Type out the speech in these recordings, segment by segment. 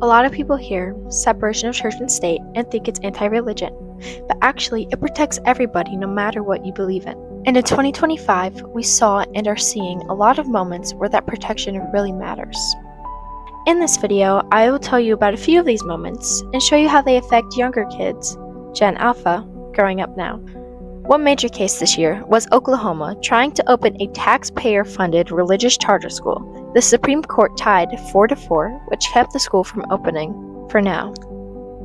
A lot of people hear separation of church and state and think it's anti-religion, but actually it protects everybody no matter what you believe in. And in 2025, we saw and are seeing a lot of moments where that protection really matters. In this video, I will tell you about a few of these moments and show you how they affect younger kids, Gen Alpha, growing up now. One major case this year was Oklahoma trying to open a taxpayer-funded religious charter school. The Supreme Court tied 4-4, which kept the school from opening for now.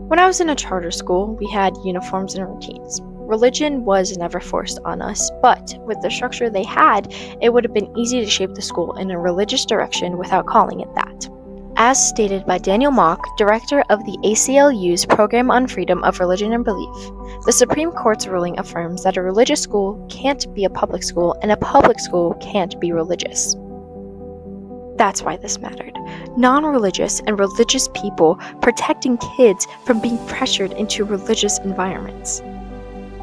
When I was in a charter school, we had uniforms and routines. Religion was never forced on us, but with the structure they had, it would have been easy to shape the school in a religious direction without calling it that. As stated by Daniel Mock, director of the ACLU's Program on Freedom of Religion and Belief, the Supreme Court's ruling affirms that a religious school can't be a public school and a public school can't be religious. That's why this mattered. Non-religious and religious people protecting kids from being pressured into religious environments.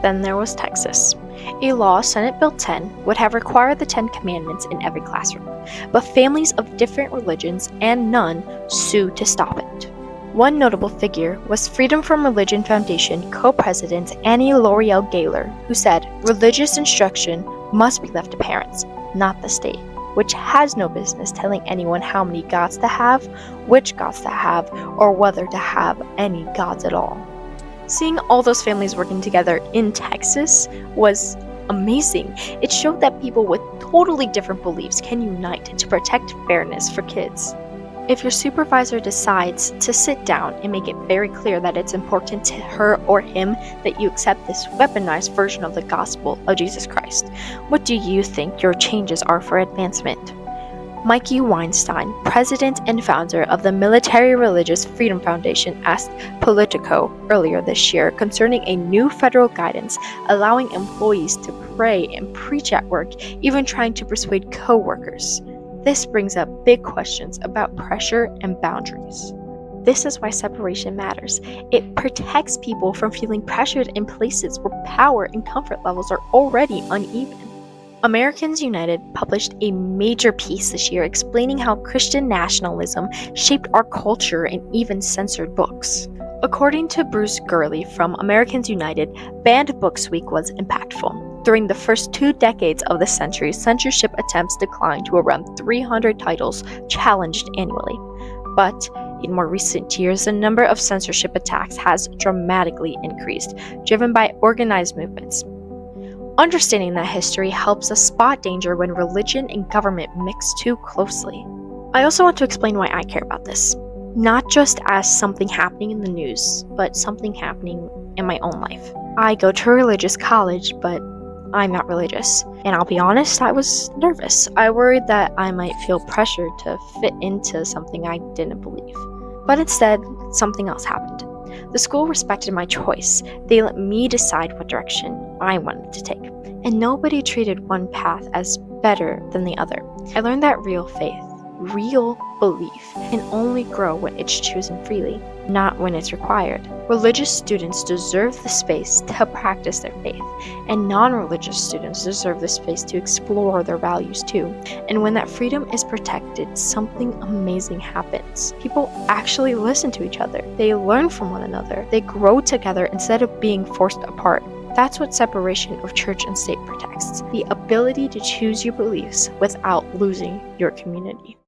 Then there was Texas. A law, Senate Bill 10, would have required the 10 Commandments in every classroom, but families of different religions and none sued to stop it. One notable figure was Freedom from Religion Foundation co-president Annie L'Oreal Gaylor, who said, "Religious instruction must be left to parents, not the state, which has no business telling anyone how many gods to have, which gods to have, or whether to have any gods at all." Seeing all those families working together in Texas was amazing. It showed that people with totally different beliefs can unite to protect fairness for kids. If your supervisor decides to sit down and make it very clear that it's important to her or him that you accept this weaponized version of the gospel of Jesus Christ, what do you think your changes are for advancement? Mikey Weinstein, president and founder of the Military Religious Freedom Foundation, asked Politico earlier this year concerning a new federal guidance allowing employees to pray and preach at work, even trying to persuade co-workers. This brings up big questions about pressure and boundaries. This is why separation matters. It protects people from feeling pressured in places where power and comfort levels are already uneven. Americans United published a major piece this year explaining how Christian nationalism shaped our culture and even censored books. According to Bruce Gurley from Americans United, Banned Books Week was impactful. During the first 2 decades of the century, censorship attempts declined to around 300 titles challenged annually. But in more recent years, the number of censorship attacks has dramatically increased, driven by organized movements. Understanding that history helps us spot danger when religion and government mix too closely. I also want to explain why I care about this. Not just as something happening in the news, but something happening in my own life. I go to a religious college, but I'm not religious. And I'll be honest, I was nervous. I worried that I might feel pressured to fit into something I didn't believe. But instead, something else happened. The school respected my choice. They let me decide what direction I wanted to take, and nobody treated one path as better than the other. I learned that real faith, real belief, can only grow when it's chosen freely, not when it's required. Religious students deserve the space to practice their faith, and non-religious students deserve the space to explore their values too. And when that freedom is protected, something amazing happens. People actually listen to each other. They learn from one another. They grow together instead of being forced apart. That's what separation of church and state protects, the ability to choose your beliefs without losing your community.